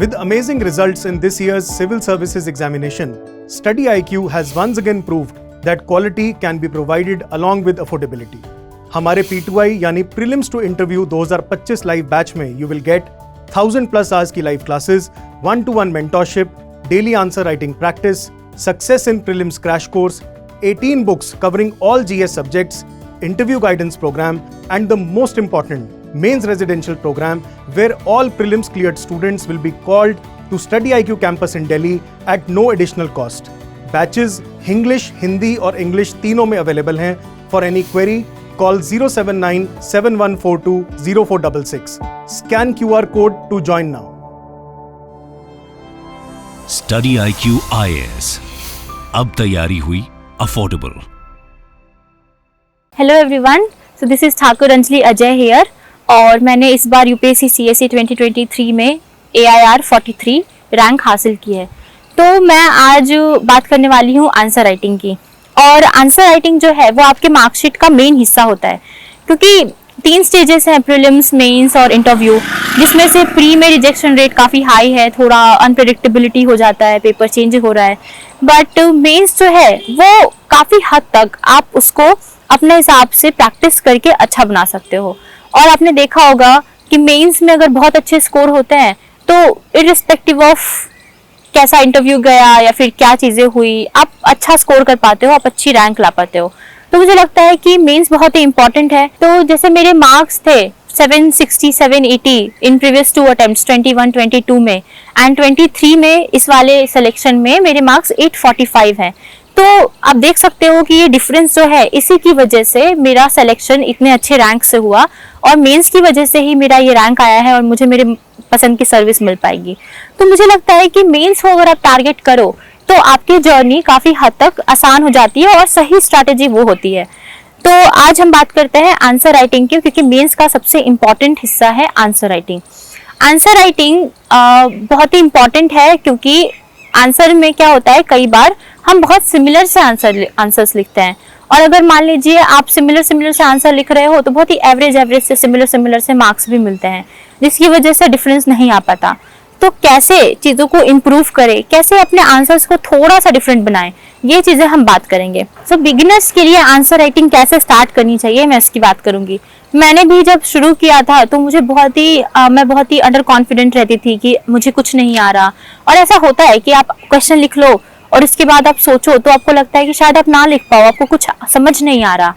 With amazing results in this year's Civil Services examination, Study IQ has once again proved that quality can be provided along with affordability. हमारे P2I यानी Prelims to Interview 2025 live batch में you will get 1000+ hours की live classes, 1-to-1 mentorship, daily answer writing practice, success in prelims crash course, 18 books covering all GS subjects, interview guidance program, and the most important, mains residential program where all prelims cleared students will be called to Study IQ campus in Delhi at no additional cost. Batches English, Hindi और English तीनों में available हैं. For any query, call 079-7142-0466. Scan QR code to join now. Study IQ IAS. अब तैयारी हुई affordable. Hello everyone. So this is Thakur Anjali Ajay here. और मैंने इस बार यूपीएससी सीएसई 2023 में AIR 43 रैंक हासिल की है। तो मैं आज बात करने वाली हूँ आंसर राइटिंग की। और आंसर राइटिंग जो है वो आपके मार्कशीट का मेन हिस्सा होता है, क्योंकि 3 स्टेजेस हैं, प्रीलिम्स, मेंस और इंटरव्यू, जिसमें से प्री में रिजेक्शन रेट काफ़ी हाई है, थोड़ा अनप्रेडिक्टेबिलिटी हो जाता है, पेपर चेंज हो रहा है। बट मेंस जो है वो काफ़ी हद तक आप उसको अपने हिसाब से प्रैक्टिस करके अच्छा बना सकते हो। और आपने देखा होगा कि मेंस में अगर बहुत अच्छे स्कोर होते हैं तो इररिस्पेक्टिव ऑफ कैसा इंटरव्यू गया या फिर क्या चीज़ें हुई, आप अच्छा स्कोर कर पाते हो, आप अच्छी रैंक ला पाते हो। तो मुझे लगता है कि मेंस बहुत ही इंपॉर्टेंट है। तो जैसे मेरे मार्क्स थे 760 780 इन प्रीवियस 2 अटेम्प्ट्स 21 22 में, एंड 23 में इस वाले सिलेक्शन में मेरे मार्क्स 845 हैं। तो आप देख सकते हो कि ये डिफरेंस जो है इसी की वजह से मेरा सिलेक्शन इतने अच्छे रैंक से हुआ, और मेंस की वजह से ही मेरा ये रैंक आया है और मुझे मेरे पसंद की सर्विस मिल पाएगी। तो मुझे लगता है कि मेंस को अगर आप टारगेट करो तो आपकी जर्नी काफ़ी हद तक आसान हो जाती है और सही स्ट्रैटेजी वो होती है। तो आज हम बात करते हैं आंसर राइटिंग की, क्योंकि मेंस का सबसे इम्पॉर्टेंट हिस्सा है आंसर राइटिंग। आंसर राइटिंग बहुत ही इम्पॉर्टेंट है, क्योंकि आंसर में क्या होता है, कई बार हम बहुत सिमिलर से आंसर्स लिखते हैं, और अगर मान लीजिए आप सिमिलर से आंसर लिख रहे हो तो बहुत ही एवरेज से सिमिलर से मार्क्स भी मिलते हैं, जिसकी वजह से डिफरेंस नहीं आ पाता। तो कैसे चीज़ों को इम्प्रूव करें, कैसे अपने आंसर्स को थोड़ा सा डिफरेंट बनाएं, ये चीज़ें हम बात करेंगे। सो बिगिनर्स के लिए आंसर राइटिंग कैसे स्टार्ट करनी चाहिए, मैं इसकी बात करूंगी। मैंने भी जब शुरू किया था तो मुझे मैं बहुत ही अंडर कॉन्फिडेंट रहती थी कि मुझे कुछ नहीं आ रहा। और ऐसा होता है कि आप क्वेश्चन लिख लो और उसके बाद आप सोचो तो आपको लगता है कि शायद आप ना लिख पाओ, आपको कुछ समझ नहीं आ रहा।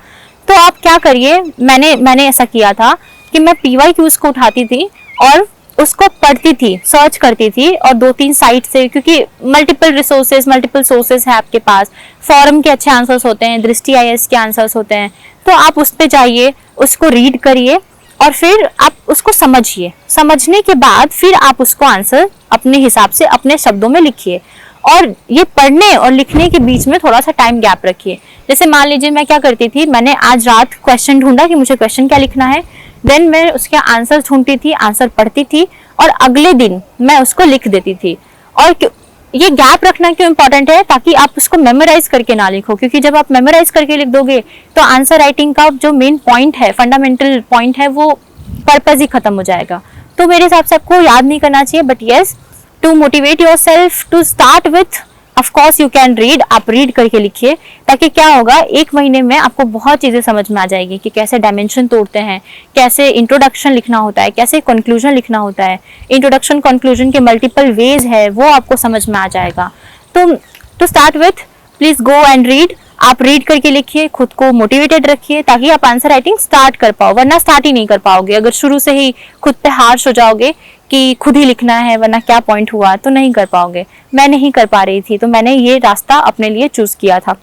तो आप क्या करिए, मैंने ऐसा किया था कि मैं PYQs को उठाती थी और उसको पढ़ती थी, सर्च करती थी, और 2-3 साइट से, क्योंकि मल्टीपल सोर्सेस है आपके पास, फॉरम के अच्छे आंसर्स होते हैं, दृष्टि IAS के आंसर्स होते हैं, तो आप उस पे जाइए, उसको रीड करिए और फिर आप उसको समझिए। समझने के बाद फिर आप उसको आंसर अपने हिसाब से अपने शब्दों में लिखिए, और ये पढ़ने और लिखने के बीच में थोड़ा सा टाइम गैप रखिए। जैसे मान लीजिए मैं क्या करती थी, मैंने आज रात क्वेश्चन ढूंढा कि मुझे क्वेश्चन क्या लिखना है, देन मैं उसके आंसर ढूंढती थी, आंसर पढ़ती थी, और अगले दिन मैं उसको लिख देती थी। और ये गैप रखना क्यों इंपॉर्टेंट है, ताकि आप उसको मेमोराइज करके ना लिखो, क्योंकि जब आप मेमोराइज करके लिख दोगे तो आंसर राइटिंग का जो मेन पॉइंट है, फंडामेंटल पॉइंट है, वो पर्पज ही खत्म हो जाएगा। तो मेरे हिसाब से आपको याद नहीं करना चाहिए, but yes, to motivate yourself to start with, of course you can read, आप रीड करके लिखिए, ताकि क्या होगा, 1 महीने में आपको बहुत चीज़ें समझ में आ जाएगी कि कैसे डायमेंशन तोड़ते हैं, कैसे इंट्रोडक्शन लिखना होता है, कैसे कंक्लूजन लिखना होता है, इंट्रोडक्शन कंक्लूजन के मल्टीपल वेज है, वो आपको समझ में आ जाएगा। तो to start with please go and read, आप रीड करके लिखिए, खुद को मोटिवेटेड रखिए, ताकि आप आंसर राइटिंग स्टार्ट कर पाओ, वरना स्टार्ट ही नहीं कर पाओगे। अगर शुरू से ही खुद पे हार्श हो जाओगे कि खुद ही लिखना है वरना क्या पॉइंट हुआ, तो नहीं कर पाओगे। मैं नहीं कर पा रही थी, तो मैंने ये रास्ता अपने लिए चूज किया था।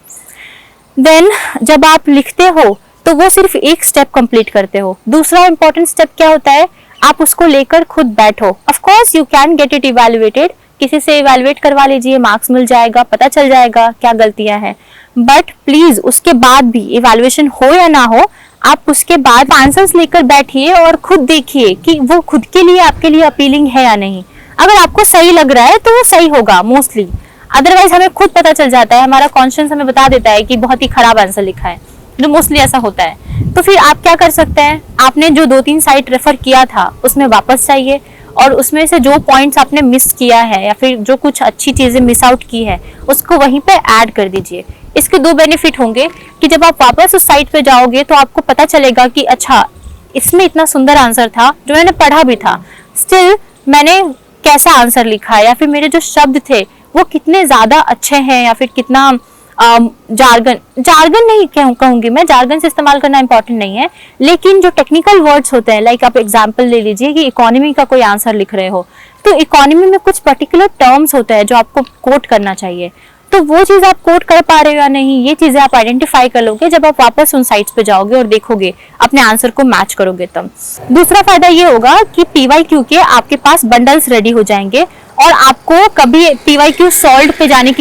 देन जब आप लिखते हो तो वो सिर्फ एक स्टेप कंप्लीट करते हो। दूसरा इंपॉर्टेंट स्टेप क्या होता है, आप उसको लेकर खुद बैठो। Of course you can get it evaluated, किसी से इवैल्यूएट करवा लीजिए, मार्क्स मिल जाएगा, पता चल जाएगा क्या गलतियां हैं। बट प्लीज उसके बाद भी इवैल्यूएशन हो या ना हो, आप उसके बाद आंसर्स लेकर बैठिए और खुद देखिए कि वो खुद के लिए आपके लिए अपीलिंग है या नहीं। अगर आपको सही लग रहा है तो वो सही होगा मोस्टली, अदरवाइज हमें खुद पता चल जाता है, हमारा कॉन्शियस हमें बता देता है कि बहुत ही खराब आंसर लिखा है, जो मोस्टली ऐसा होता है। तो फिर आप क्या कर सकते हैं, आपने जो 2-3 साइट रेफर किया था उसमें वापस जाइए और उसमें से जो पॉइंट्स आपने मिस किया है या फिर जो कुछ अच्छी चीजें मिस आउट की है उसको वहीं पे ऐड कर दीजिए। इसके दो बेनिफिट होंगे कि जब आप वापस उस साइट पे जाओगे तो आपको पता चलेगा कि अच्छा इसमें इतना सुंदर आंसर था जो मैंने पढ़ा भी था, स्टिल मैंने कैसा आंसर लिखा है या फिर मेरे जो शब्द थे वो कितने ज्यादा अच्छे हैं या फिर कितना जार्गन नहीं कहूंगी मैं, जार्गन से इस्तेमाल करना इंपॉर्टेंट नहीं है, लेकिन जो टेक्निकल वर्ड्स होते हैं, लाइक आप एग्जांपल ले लीजिए कि इकोनॉमी का कोई आंसर लिख रहे हो तो इकोनॉमी में कुछ पर्टिकुलर टर्म्स होते हैं जो आपको कोट करना चाहिए, तो वो चीज आप कोट कर पा रहे हो या नहीं, ये चीजें आप आइडेंटिफाई कर लोगे जब आप वापस उन साइट्स पे जाओगे और देखोगे अपने आंसर को मैच करोगे तब। दूसरा फायदा ये होगा कि PYQ के आपके पास बंडल्स रेडी हो जाएंगे और आपको कभी PYQ सॉल्व पे जाने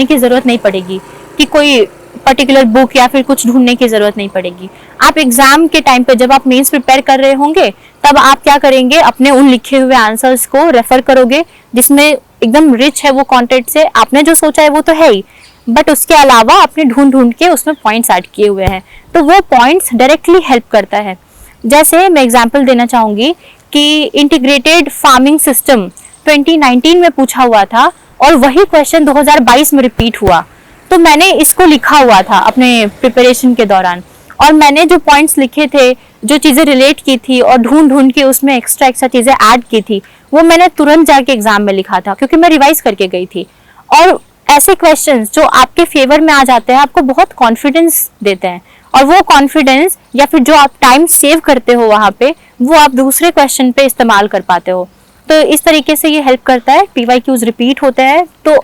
की जरूरत नहीं पड़ेगी कि कोई पर्टिकुलर बुक या फिर कुछ ढूंढने की जरूरत नहीं पड़ेगी। आप एग्जाम के टाइम पे जब आप मेंस प्रिपेयर कर रहे होंगे तब आप क्या करेंगे, अपने उन लिखे हुए आंसर्स को रेफर करोगे जिसमें एकदम रिच है वो कंटेंट से, आपने जो सोचा है वो तो है ही, बट उसके अलावा आपने ढूंढ के उसमें पॉइंट्स ऐड किए हुए हैं, तो वो पॉइंट्स डायरेक्टली हेल्प करता है। जैसे मैं एग्जांपल देना चाहूंगी कि इंटीग्रेटेड फार्मिंग सिस्टम 2019 में पूछा हुआ था और वही क्वेश्चन 2022 में रिपीट हुआ, तो मैंने इसको लिखा हुआ था अपने प्रिपरेशन के दौरान और मैंने जो पॉइंट्स लिखे थे, जो चीजें रिलेट की थी और ढूंढ के उसमें एक्स्ट्रा चीजें ऐड की थी, वो मैंने तुरंत जाके एग्जाम में लिखा था क्योंकि मैं रिवाइज करके गई थी। और ऐसे क्वेश्चंस जो आपके फेवर में आ जाते हैं आपको बहुत कॉन्फिडेंस देते हैं और वो कॉन्फिडेंस या फिर जो आप टाइम सेव करते हो वहां पे वो आप दूसरे क्वेश्चन पे इस्तेमाल कर पाते हो। तो इस तरीके से ये हेल्प करता है। PYQs रिपीट होते हैं तो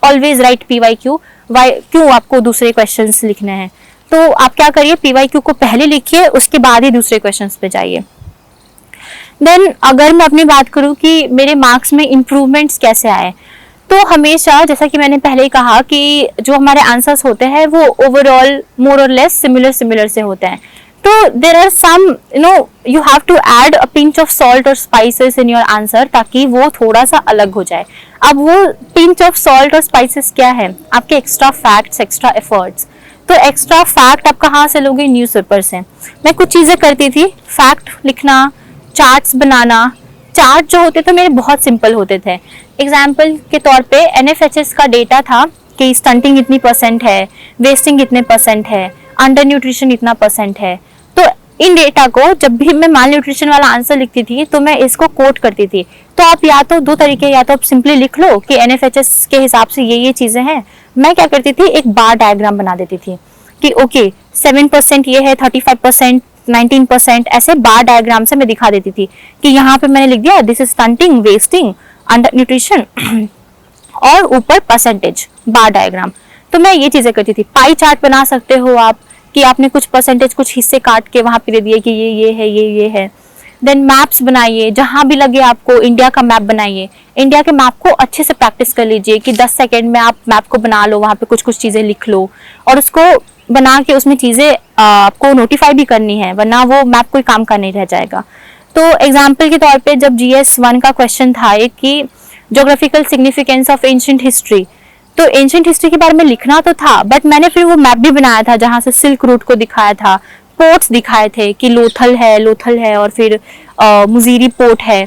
ऑलवेज राइट PYQ, क्यों आपको दूसरे क्वेश्चंस लिखने हैं, तो आप क्या करिए PYQ को पहले लिखिए उसके बाद ही दूसरे क्वेश्चंस पे जाइए। देन अगर मैं अपनी बात करूं कि मेरे मार्क्स में इंप्रूवमेंट्स कैसे आए, तो हमेशा जैसा कि मैंने पहले ही कहा कि जो हमारे आंसर्स होते हैं वो ओवरऑल मोर और लेस सिमिलर से होते हैं, तो there are some you have to add a pinch of salt और स्पाइसेस इन योर आंसर ताकि वो थोड़ा सा अलग हो जाए। अब वो पिंच ऑफ सॉल्ट और स्पाइसेस क्या है, आपके एक्स्ट्रा फैक्ट्स, एक्स्ट्रा एफर्ट्स। तो एक्स्ट्रा फैक्ट आप कहाँ से लोगे, न्यूज़पेपर से। मैं कुछ चीजें करती थी, फैक्ट लिखना, चार्ट्स बनाना। चार्ट जो होते थे मेरे बहुत सिंपल होते थे। एग्जाम्पल के तौर पे NFHS का डेटा था कि स्टंटिंग इतनी % है, वेस्टिंग इतने % है, अंडर न्यूट्रिशन इतना % है। तो इन डेटा को जब भी मैं माल न्यूट्रिशन वाला आंसर लिखती थी तो मैं इसको कोट करती थी। तो आप या तो दो तरीके, या तो आप सिंपली लिख लो कि NFHS के हिसाब से ये चीजें हैं। मैं क्या करती थी, एक बार डायग्राम बना देती थी कि ओके 7% ये है, 35%, 19%, ऐसे बार डायग्राम से मैं दिखा देती थी कि यहाँ पे मैंने लिख दिया this is stunting, wasting, under nutrition और ऊपर % बार डायग्राम। तो मैं ये चीजें करती थी। पाई चार्ट बना सकते हो आप कि आपने कुछ % कुछ हिस्से काट के वहां पे दे दिए कि ये है, ये है। देन मैप्स बनाइए, जहां भी लगे आपको इंडिया का मैप बनाइए। इंडिया के मैप को अच्छे से प्रैक्टिस कर लीजिए कि 10 सेकंड में आप मैप को बना लो, वहां पे कुछ चीजें लिख लो और उसको बना के उसमें चीजें आपको नोटिफाई भी करनी है, वरना वो मैप कोई काम का नहीं रह जाएगा। तो एग्जाम्पल के तौर पे जब GS 1 का क्वेश्चन था एक कि geographical significance of ancient history, तो एंशिएंट हिस्ट्री के बारे में लिखना तो था, बट मैंने फिर वो मैप भी बनाया था जहां से सिल्क रूट को दिखाया था, पोर्ट्स दिखाए थे कि लोथल है और फिर मुजीरी पोर्ट है।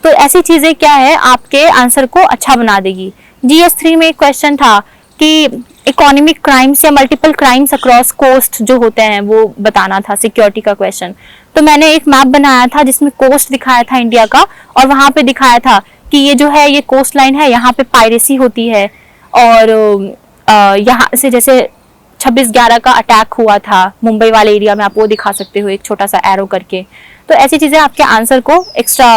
तो ऐसी चीजें क्या है आपके आंसर को अच्छा बना देगी। GS 3 में एक क्वेश्चन था कि इकोनॉमिक क्राइम्स या मल्टीपल क्राइम्स अक्रॉस कोस्ट जो होते हैं वो बताना था, सिक्योरिटी का क्वेश्चन। तो मैंने एक मैप बनाया था जिसमें कोस्ट दिखाया था इंडिया का और वहां पे दिखाया था कि ये जो है ये कोस्ट लाइन है, यहाँ पे पायरेसी होती है और यहाँ से जैसे 26/11 का अटैक हुआ था मुंबई वाले एरिया में, आप वो दिखा सकते हो एक छोटा सा एरो करके। तो ऐसी चीजें आपके आंसर को एक्स्ट्रा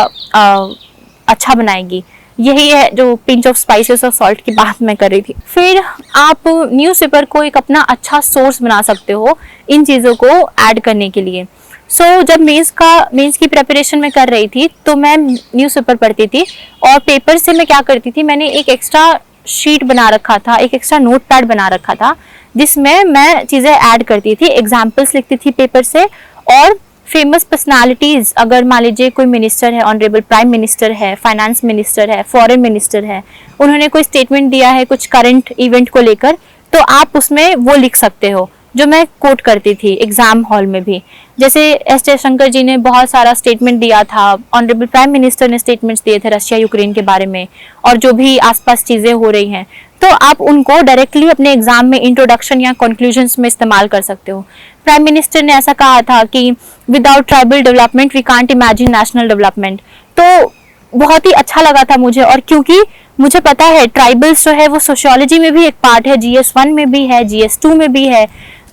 अच्छा बनाएगी। यही है जो पिंच ऑफ स्पाइसेस और सॉल्ट की बात मैं कर रही थी। फिर आप न्यूज़पेपर को एक अपना अच्छा सोर्स बना सकते हो इन चीज़ों को ऐड करने के लिए। जब मेंस की प्रिपरेशन में कर रही थी तो मैं न्यूज़पेपर पढ़ती थी और पेपर से मैं क्या करती थी, मैंने एक एक्स्ट्रा शीट बना रखा था, एक एक्स्ट्रा नोट पैड बना रखा था जिसमें मैं चीज़ें ऐड करती थी, एग्जाम्पल्स लिखती थी पेपर से। और फेमस पर्सनालिटीज, अगर मान लीजिए कोई मिनिस्टर है, ऑनरेबल प्राइम मिनिस्टर है, फाइनेंस मिनिस्टर है, फॉरेन मिनिस्टर है, उन्होंने कोई स्टेटमेंट दिया है कुछ करंट इवेंट को लेकर, तो आप उसमें वो लिख सकते हो। जो मैं कोट करती थी एग्जाम हॉल में भी। जैसे एस जयशंकर जी ने बहुत सारा स्टेटमेंट दिया था, ऑनरेबल प्राइम मिनिस्टर ने स्टेटमेंट्स दिए थे रशिया यूक्रेन के बारे में, और जो भी आसपास चीजें हो रही हैं, तो आप उनको डायरेक्टली अपने एग्जाम में इंट्रोडक्शन या कंक्लूजन्स में इस्तेमाल कर सकते हो। प्राइम मिनिस्टर ने ऐसा कहा था कि without tribal development we can't imagine national development. तो बहुत ही अच्छा लगा था मुझे, और क्योंकि मुझे पता है ट्राइबल्स जो है वो सोशियोलॉजी में भी एक पार्ट है, GS1 में भी है, GS2 में भी है,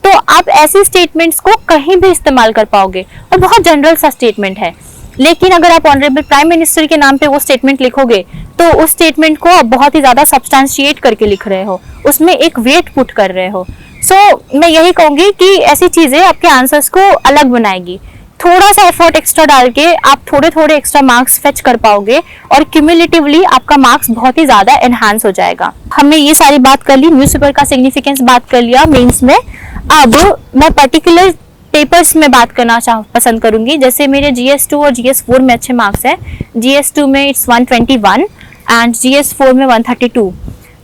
तो आप ऐसे स्टेटमेंट्स को कहीं भी इस्तेमाल कर पाओगे, और बहुत जनरल सा स्टेटमेंट है। लेकिन अगर आप ऑनरेबल प्राइम मिनिस्टर के नाम पे वो स्टेटमेंट लिखोगे, तो उस स्टेटमेंट को आप बहुत ही ज्यादा सब्सटैंशिएट करके लिख रहे हो, उसमें एक वेट पुट कर रहे हो। सो मैं यही कहूंगी कि ऐसी चीजें आपके आंसर्स को अलग बनाएगी। थोड़ा सा एफर्ट एक्स्ट्रा डाल के आप थोड़े थोड़े एक्स्ट्रा मार्क्स फेच कर पाओगे, और क्यूमुलेटिवली आपका मार्क्स बहुत ही ज्यादा एनहांस हो जाएगा। हमने ये सारी बात कर ली, न्यूज़पेपर का सिग्निफिकेंस बात कर लिया मेंस में। अब मैं पर्टिकुलर पेपर्स में बात करना पसंद करूंगी। जैसे मेरे GS2 और GS4 में अच्छे मार्क्स है। GS2 में इट्स 121 एंड GS4 में 132।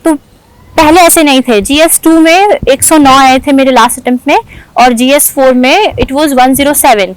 तो पहले ऐसे नहीं थे। GS2 में 109 आए थे मेरे लास्ट अटेम्प्ट में, और GS4 में इट वाज 107।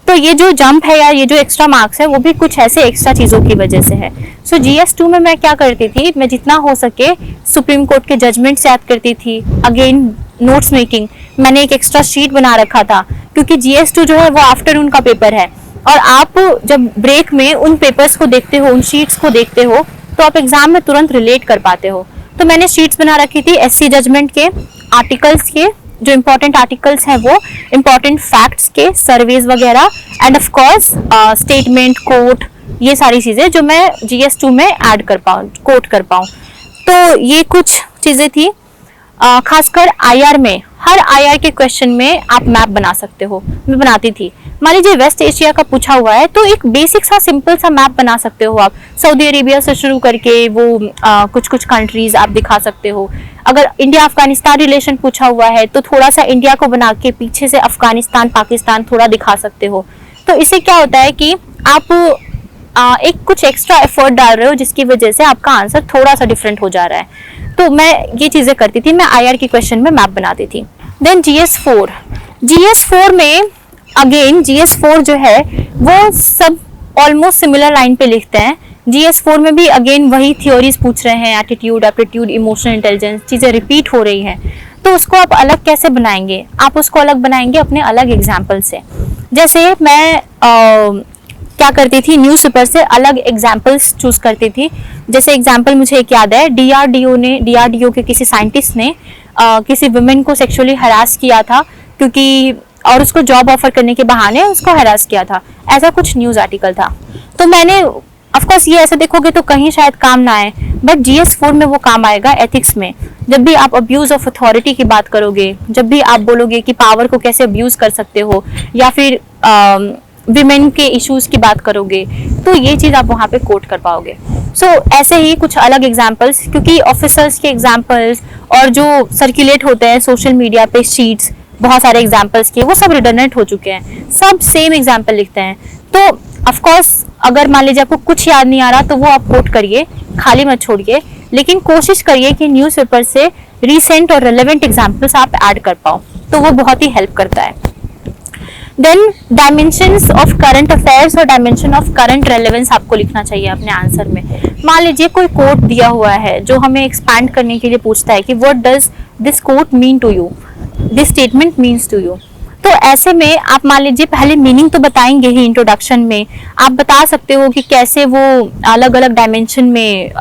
तो ये जो जंप है या ये जो एक्स्ट्रा मार्क्स है, वो भी कुछ ऐसे एक्स्ट्रा चीजों की वजह से है। सो GS2 में मैं क्या करती थी, मैं जितना हो सके सुप्रीम कोर्ट के जजमेंट्स याद करती थी। अगेन नोट्स मेकिंग, मैंने एक एक्स्ट्रा शीट बना रखा था, क्योंकि GS2 जो है वो आफ्टरनून का पेपर है, और आप जब ब्रेक में उन पेपर्स को देखते हो, उन शीट्स को देखते हो, तो आप एग्जाम में तुरंत रिलेट कर पाते हो। तो मैंने शीट्स बना रखी थी SC जजमेंट के, आर्टिकल्स के, जो इम्पोर्टेंट आर्टिकल्स हैं वो, इम्पोर्टेंट फैक्ट्स के, सर्वेज वगैरह, and of course statement, quote, ये सारी चीजें जो मैं GS2 में ऐड कर पाऊँ, कोट कर पाऊँ। तो ये कुछ चीजें थी। खासकर IR में, हर IR के क्वेश्चन में आप मैप बना सकते हो, मैं बनाती थी। मान लीजिए वेस्ट एशिया का पूछा हुआ है, तो एक बेसिक सा सिंपल सा मैप बना सकते हो आप, सऊदी अरेबिया से शुरू करके वो कुछ कुछ कंट्रीज आप दिखा सकते हो। अगर इंडिया अफगानिस्तान रिलेशन पूछा हुआ है, तो थोड़ा सा इंडिया को बना के पीछे से अफगानिस्तान पाकिस्तान थोड़ा दिखा सकते हो। तो इससे क्या होता है कि आप एक कुछ एक्स्ट्रा एफर्ट डाल रहे हो, जिसकी वजह से आपका आंसर थोड़ा सा डिफरेंट हो जा रहा है। तो मैं ये चीजें करती थी, मैं IR के क्वेश्चन में मैप बनाती थी। देन GS4 में अगेन GS4 जो है वो सब ऑलमोस्ट सिमिलर लाइन पे लिखते हैं। GS4 में भी अगेन वही थ्योरीज पूछ रहे हैं, एटीट्यूड, एप्टीट्यूड, इमोशनल इंटेलिजेंस, चीजें रिपीट हो रही हैं। तो उसको आप अलग कैसे बनाएंगे? आप उसको अलग बनाएंगे अपने अलग एग्जाम्पल से। जैसे मैं क्या करती थी, न्यूज़पेपर से अलग एग्जाम्पल्स चूज करती थी। जैसे एग्जाम्पल मुझे एक याद है, DRDO के किसी साइंटिस्ट ने किसी वुमेन को सेक्सुअली हरास किया था, क्योंकि और उसको जॉब ऑफर करने के बहाने उसको हरास किया था, ऐसा कुछ न्यूज आर्टिकल था। तो मैंने ऑफ कोर्स ये ऐसे देखोगे तो कहीं शायद काम ना आए, बट GS4 में वो काम आएगा एथिक्स में। जब भी आप अब्यूज ऑफ अथॉरिटी की बात करोगे, जब भी आप बोलोगे कि पावर को कैसे अब्यूज कर सकते हो, या फिर विमेन के इश्यूज की बात करोगे, तो ये चीज आप वहां पे कोट कर पाओगे। सो ऐसे ही कुछ अलग एग्जांपल्स, क्योंकि ऑफिसर्स के एग्जांपल्स और जो सर्कुलेट होते हैं सोशल मीडिया पे शीट्स बहुत सारे एग्जांपल्स के, वो सब रिडंडेंट हो चुके हैं, सब सेम एग्जांपल लिखते हैं। तो ऑफ कोर्स अगर मान लीजिए आपको कुछ याद नहीं आ रहा, तो वो आप कोट करिए, खाली मत छोड़िए, लेकिन कोशिश करिए कि न्यूज़पेपर से रिसेंट और रेलेवेंट एग्जांपल्स आप ऐड कर पाओ, तो वो बहुत ही हेल्प करता है। Then dimensions of current affairs और डायमेंशन ऑफ करंट रेलेवेंस आपको लिखना चाहिए अपने आंसर में। मान लीजिए कोई कोट दिया हुआ है जो हमें एक्सपैंड करने के लिए पूछता है कि what does this quote mean to you, this statement means to you. तो ऐसे में आप मान लीजिए पहले मीनिंग तो बताएंगे ही इंट्रोडक्शन में, आप बता सकते हो कि कैसे वो अलग अलग डायमेंशन में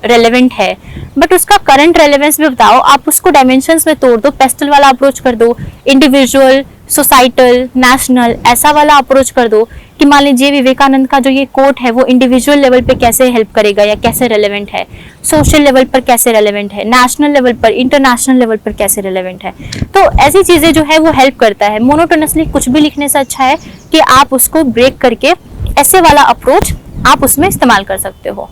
रेलेवेंट है, बट उसका करंट रेलेवेंस भी बताओ। आप उसको डायमेंशंस में तोड़ दो, पेस्टल वाला अप्रोच कर दो, इंडिविजुअल, सोसाइटल, नेशनल, ऐसा वाला अप्रोच कर दो कि मान लीजिए विवेकानंद का जो ये कोट है वो इंडिविजुअल लेवल पे कैसे हेल्प करेगा या कैसे रेलेवेंट है, सोशल लेवल पर कैसे रेलेवेंट है, नेशनल लेवल पर, इंटरनेशनल लेवल पर कैसे रेलेवेंट है। तो ऐसी चीजें जो है वो हेल्प करता है। मोनोटोनसली कुछ भी लिखने से अच्छा है कि आप उसको ब्रेक करके ऐसे वाला अप्रोच आप उसमें इस्तेमाल कर सकते हो।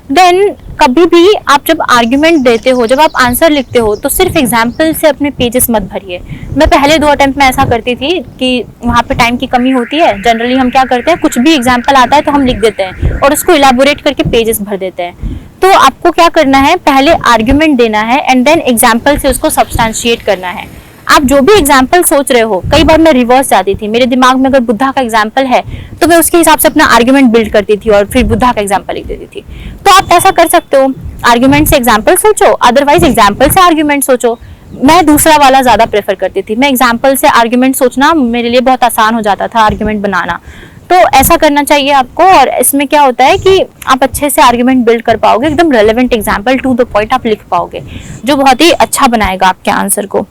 देन कभी भी आप जब आर्ग्यूमेंट देते हो, जब आप आंसर लिखते हो, तो सिर्फ एग्जाम्पल से अपने पेजेस मत भरिए। मैं पहले 2 अटेम्प्ट में ऐसा करती थी कि वहाँ पे टाइम की कमी होती है, जनरली हम क्या करते हैं, कुछ भी एग्जाम्पल आता है तो हम लिख देते हैं और उसको इलाबोरेट करके पेजेस भर देते हैं। तो आपको क्या करना है, पहले आर्ग्यूमेंट देना है एंड देन एग्जाम्पल से उसको सब्सटैंशिएट करना है। आप जो भी एग्जाम्पल सोच रहे हो, कई बार मैं रिवर्स जाती थी, मेरे दिमाग में अगर बुद्धा का एग्जाम्पल है तो मैं उसके हिसाब से अपना आर्ग्यूमेंट बिल्ड करती थी और फिर बुद्धा का एग्जाम्पल लिख देती थी। तो आप ऐसा कर सकते हो, आर्ग्यूमेंट से एग्जाम्पल सोचो, अदरवाइज एग्जाम्पल से आर्ग्यूमेंट सोचो। मैं दूसरा वाला ज्यादा प्रेफर करती थी, मैं एग्जाम्पल से आर्ग्यूमेंट सोचना मेरे लिए बहुत आसान हो जाता था, आर्ग्यूमेंट बनाना। तो ऐसा करना चाहिए आपको, और इसमें क्या होता है कि आप अच्छे से आर्ग्यूमेंट बिल्ड कर पाओगे, एकदम relevant example to the point आप लिख पाओगे, जो बहुत ही अच्छा बनाएगा आपके आंसर को।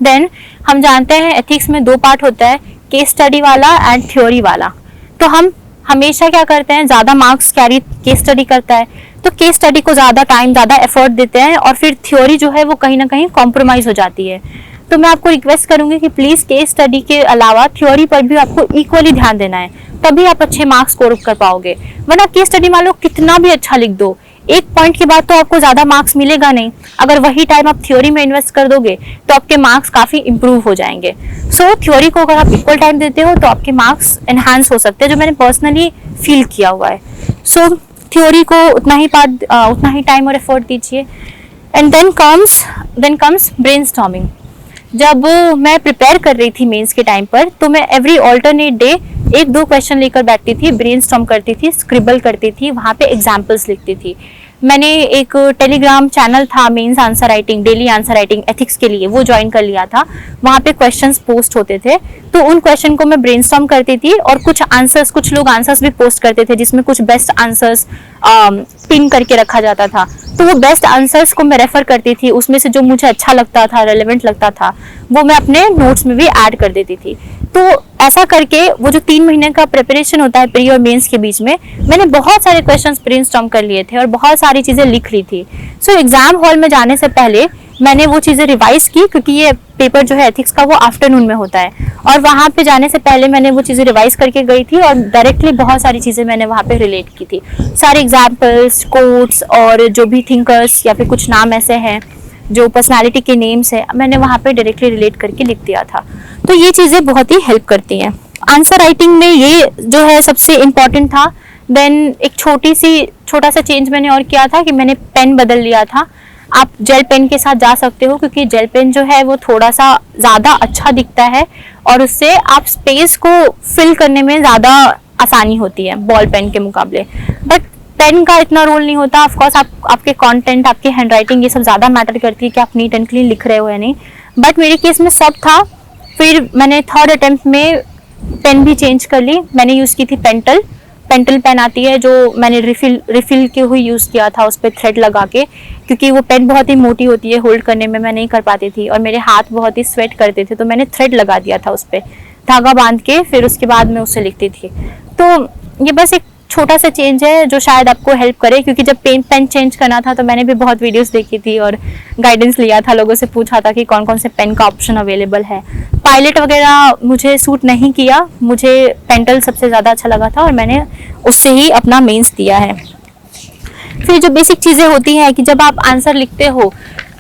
देन हम जानते हैं एथिक्स में दो पार्ट होता है, केस स्टडी वाला एंड थ्योरी वाला। तो हम हमेशा क्या करते हैं, ज्यादा मार्क्स कैरी केस स्टडी करता है, तो केस स्टडी को ज्यादा टाइम, ज्यादा एफर्ट देते हैं, और फिर थ्योरी जो है वो कहीं ना कहीं कॉम्प्रोमाइज हो जाती है। तो मैं आपको रिक्वेस्ट करूंगी कि प्लीज केस स्टडी के अलावा थ्योरी पर भी आपको इक्वली ध्यान देना है, तभी आप अच्छे मार्क्स स्कोर कर पाओगे। वरना केस स्टडी मान लो कितना भी अच्छा लिख दो, एक पॉइंट के बाद तो आपको ज्यादा मार्क्स मिलेगा नहीं। अगर वही टाइम आप थ्योरी में इन्वेस्ट कर दोगे तो आपके मार्क्स काफी इंप्रूव हो जाएंगे। सो थ्योरी को अगर आप इक्वल टाइम देते हो तो आपके मार्क्स एनहांस हो सकते हैं, जो मैंने पर्सनली फील किया हुआ है। सो थ्योरी को उतना ही टाइम और एफर्ट दीजिए। And then comes brainstorming. जब मैं प्रिपेयर कर रही थी मेंस के टाइम पर, तो मैं एवरी ऑल्टरनेट डे 1-2 क्वेश्चन लेकर बैठती थी, ब्रेनस्टॉर्म करती थी, स्क्रिबल करती थी, वहाँ पे एग्जाम्पल्स लिखती थी। मैंने एक टेलीग्राम चैनल था mains answer writing, daily answer writing ethics के लिए, वो ज्वाइन कर लिया था। वहाँ पे क्वेश्चंस पोस्ट होते थे, तो उन क्वेश्चन को मैं ब्रेनस्टॉर्म करती थी, और कुछ लोग आंसर्स भी पोस्ट करते थे जिसमें कुछ बेस्ट आंसर्स पिन करके रखा जाता था। तो वो बेस्ट आंसर्स को मैं रेफर करती थी, उसमें से जो मुझे अच्छा लगता था, रेलेवेंट लगता था, वो मैं अपने नोट्स में भी ऐड कर देती थी। तो ऐसा करके वो जो 3 महीने का प्रिपरेशन होता है प्री और मेंस के बीच में, मैंने बहुत सारे क्वेश्चंस ब्रेनस्टॉर्म कर लिए थे और बहुत सारी चीजें लिख ली थी। सो एग्जाम हॉल में जाने से पहले मैंने वो चीजें रिवाइज की, क्योंकि ये पेपर जो है एथिक्स का वो आफ्टरनून में होता है, और वहां पे जाने से पहले मैंने वो चीजें रिवाइज करके गई थी, और डायरेक्टली बहुत सारी चीजें मैंने वहां पे रिलेट की थी। सारे एग्जाम्पल्स, कोट्स और जो भी थिंकर्स या फिर कुछ नाम ऐसे हैं जो पर्सनालिटी के नेम्स है, मैंने वहां पे डायरेक्टली रिलेट करके लिख दिया था। तो ये चीजें बहुत ही हेल्प करती हैं। आंसर राइटिंग में ये जो है सबसे इम्पोर्टेंट था। देन एक छोटा सा चेंज मैंने और किया था कि मैंने पेन बदल लिया था। आप जेल पेन के साथ जा सकते हो, क्योंकि जेल पेन जो है वो थोड़ा सा ज्यादा अच्छा दिखता है, और उससे आप स्पेस को फिल करने में ज्यादा आसानी होती है बॉल पेन के मुकाबले। बट पेन का इतना रोल नहीं होता। ऑफ कोर्स आपके कंटेंट, आपकी हैंडराइटिंग, ये सब ज्यादा मैटर करती है कि आप नीट एंड क्लीन लिख रहे हो या नहीं। बट मेरे केस में सब था। फिर मैंने 3rd अटेम्प्ट में पेन भी चेंज कर ली। मैंने यूज की थी पेंटल पेन आती है, जो मैंने रिफिल के हुई यूज किया था उस पर थ्रेड लगा के, क्योंकि वो पेन बहुत ही मोटी होती है, होल्ड करने में मैं नहीं कर पाती थी, और मेरे हाथ बहुत ही स्वेट करते थे, तो मैंने थ्रेड लगा दिया था उस पर, धागा बांध के, फिर उसके बाद मैं उससे लिखती थी। तो ये बस एक छोटा सा चेंज है जो शायद आपको हेल्प करे, क्योंकि जब पेन चेंज करना था तो मैंने भी बहुत वीडियोस देखी थी और गाइडेंस लिया था, लोगों से पूछा था कि कौन कौन से पेन का ऑप्शन अवेलेबल है। पायलट वगैरह मुझे सूट नहीं किया, मुझे पेंटल सबसे ज़्यादा अच्छा लगा था, और मैंने उससे ही अपना मेंस दिया है। फिर जो बेसिक चीज़ें होती हैं कि जब आप आंसर लिखते हो,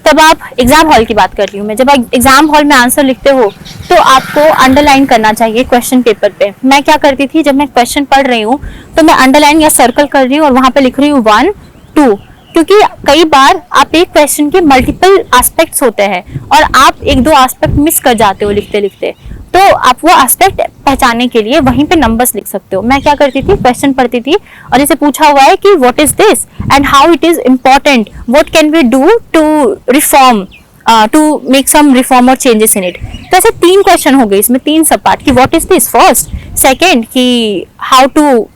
तब आप एग्जाम हॉल की बात कर रही हूँ मैं, जब आप एग्जाम हॉल में आंसर लिखते हो तो आपको अंडरलाइन करना चाहिए क्वेश्चन पेपर पे। मैं क्या करती थी, जब मैं क्वेश्चन पढ़ रही हूँ तो मैं अंडरलाइन या सर्कल कर रही हूँ और वहां पे लिख रही हूँ 1, 2, क्योंकि कई बार आप एक क्वेश्चन के मल्टीपल एस्पेक्ट्स होते हैं और आप 1-2 एस्पेक्ट मिस कर जाते हो लिखते लिखते, तो आप वो एस्पेक्ट पहचानने के लिए वहीं पे नंबर्स लिख सकते हो। मैं क्या करती थी, क्वेश्चन पढ़ती थी और जैसे पूछा हुआ है कि what is this and how it is important, what can we do to reform, to make some reform और चेंजेस इन इट। तो ऐसे 3 क्वेश्चन हो गए इसमें, 3 सब पार्ट कि what is this first, second कि हाउ टू,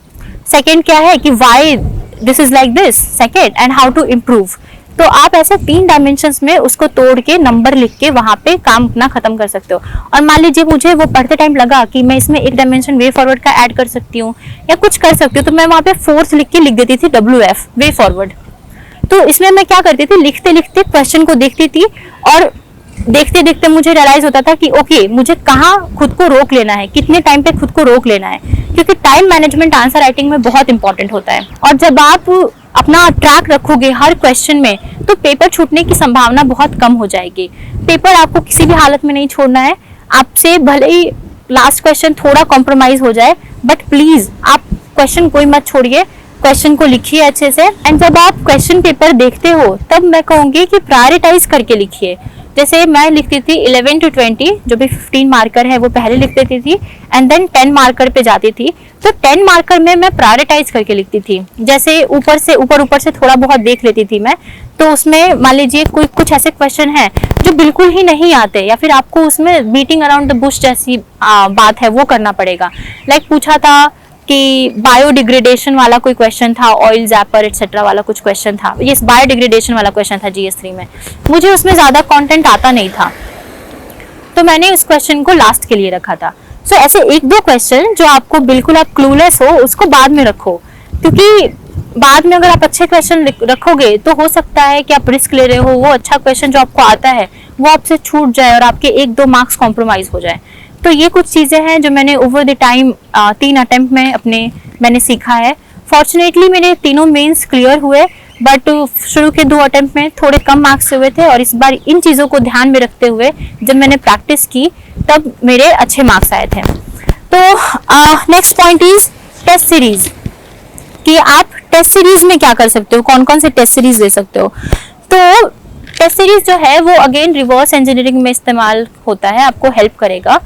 सेकेंड क्या है कि why this is like this second, and how to improve. तो आप ऐसे 3 डायमेंशंस में उसको तोड़ के नंबर लिख के वहां पे काम अपना खत्म कर सकते हो। और मान लीजिए मुझे वो पढ़ते टाइम लगा कि मैं इसमें एक डायमेंशन वे फॉरवर्ड का ऐड कर सकती हूँ या कुछ कर सकती हूँ, तो मैं वहां पे 4th लिख के लिख देती थी WF, वे फॉरवर्ड। तो इसमें मैं क्या करती थी, लिखते लिखते क्वेश्चन को देखती थी और देखते देखते मुझे रियलाइज होता था कि ओके मुझे कहाँ खुद को रोक लेना है, कितने टाइम पे खुद को रोक लेना है, क्योंकि टाइम मैनेजमेंट आंसर राइटिंग में बहुत इंपॉर्टेंट होता है। और जब आप अपना ट्रैक रखोगे हर क्वेश्चन में, तो पेपर छूटने की संभावना बहुत कम हो जाएगी। पेपर आपको किसी भी हालत में नहीं छोड़ना है, आपसे भले ही लास्ट क्वेश्चन थोड़ा कॉम्प्रोमाइज हो जाए, बट प्लीज आप क्वेश्चन कोई मत छोड़िए, क्वेश्चन को लिखिए अच्छे से। एंड जब आप क्वेश्चन पेपर देखते हो तब मैं कहूंगी कि प्रायोरिटाइज करके लिखिए। जैसे मैं लिखती थी 11 to 20, जो भी 15 मार्कर है वो पहले लिख देती थी, एंड देन 10 मार्कर पे जाती थी। तो 10 मार्कर में मैं प्रायोरिटाइज करके लिखती थी। जैसे ऊपर से थोड़ा बहुत देख लेती थी मैं, तो उसमें मान लीजिए कोई कुछ ऐसे क्वेश्चन है जो बिल्कुल ही नहीं आते, या फिर आपको उसमें बीटिंग अराउंड द बुश जैसी बात है वो करना पड़ेगा। लाइक पूछा था कि बायोडिग्रेडेशन वाला कोई क्वेश्चन था, ऑयल जैपर एक्सेट्रा वाला कुछ क्वेश्चन था, ये बायोडिग्रेडेशन वाला क्वेश्चन था GS3 में। मुझे उसमें ज्यादा कंटेंट आता नहीं था, तो मैंने उस क्वेश्चन को लास्ट के लिए रखा था। सो ऐसे एक दो क्वेश्चन जो आपको बिल्कुल आप क्लूलेस हो उसको बाद में रखो, क्योंकि बाद में अगर आप अच्छे क्वेश्चन रखोगे तो हो सकता है कि आप रिस्क ले रहे हो, वो अच्छा क्वेश्चन जो आपको आता है वो आपसे छूट जाए और आपके 1-2 मार्क्स कॉम्प्रोमाइज हो जाए। तो ये कुछ चीजें हैं जो मैंने ओवर द टाइम 3 अटेम्प्ट में मैंने सीखा है। फॉर्चुनेटली मेरे तीनों मेंस क्लियर हुए, बट शुरू के 2 अटेम्प्ट में थोड़े कम मार्क्स हुए थे, और इस बार इन चीज़ों को ध्यान में रखते हुए जब मैंने प्रैक्टिस की तब मेरे अच्छे मार्क्स आए थे। तो next point is test series, कि आप टेस्ट सीरीज में क्या कर सकते हो, कौन कौन से टेस्ट सीरीज ले सकते हो। तो टेस्ट सीरीज जो है वो अगेन रिवर्स इंजीनियरिंग में इस्तेमाल होता है, आपको हेल्प करेगा।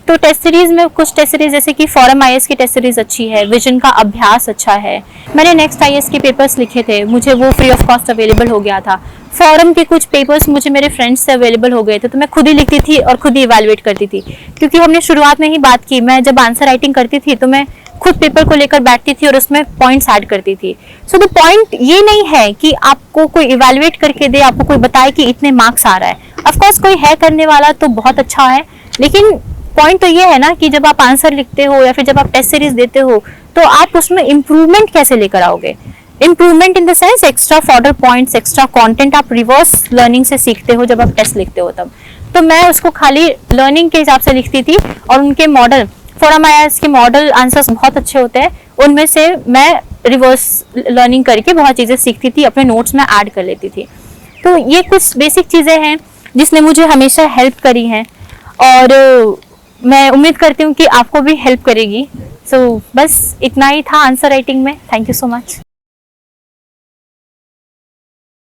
तो टेस्ट सीरीज में कुछ टेस्ट सीरीज जैसे कि फॉरम IAS की टेस्ट सीरीज अच्छी है, विजन का अभ्यास अच्छा है। मैंने नेक्स्ट IAS के पेपर्स लिखे थे, मुझे वो फ्री ऑफ कॉस्ट अवेलेबल हो गया था। फॉरम के कुछ पेपर्स मुझे मेरे फ्रेंड्स से अवेलेबल हो गए थे, तो मैं खुद ही लिखती थी और खुद ही इवैल्यूएट करती थी, क्योंकि हमने शुरुआत में ही बात की, मैं जब आंसर राइटिंग करती थी तो मैं खुद पेपर को लेकर बैठती थी और उसमें पॉइंट्स ऐड करती थी। सो द पॉइंट ये नहीं है कि आपको कोई इवैल्यूएट करके दे, आपको कोई बताए कि इतने मार्क्स आ रहा है। ऑफ कोर्स कोई है करने वाला तो बहुत अच्छा है, लेकिन पॉइंट तो ये है ना कि जब आप आंसर लिखते हो या फिर जब आप टेस्ट सीरीज देते हो तो आप उसमें इंप्रूवमेंट कैसे लेकर आओगे। Improvement in the sense extra fodder points, extra content आप रिवर्स लर्निंग से सीखते हो जब आप टेस्ट लिखते हो तब। तो मैं उसको खाली लर्निंग के हिसाब से लिखती थी, और उनके मॉडल फॉरम IAS के मॉडल आंसर्स बहुत अच्छे होते हैं, उनमें से मैं रिवर्स लर्निंग करके बहुत चीज़ें सीखती थी, अपने नोट्स में ऐड कर लेती थी। तो ये कुछ बेसिक चीज़ें हैं जिसने मुझे हमेशा हेल्प करी हैं, और मैं उम्मीद करती हूँ कि आपको भी हेल्प करेगी। सो बस इतना ही था आंसर राइटिंग में। Thank you so much.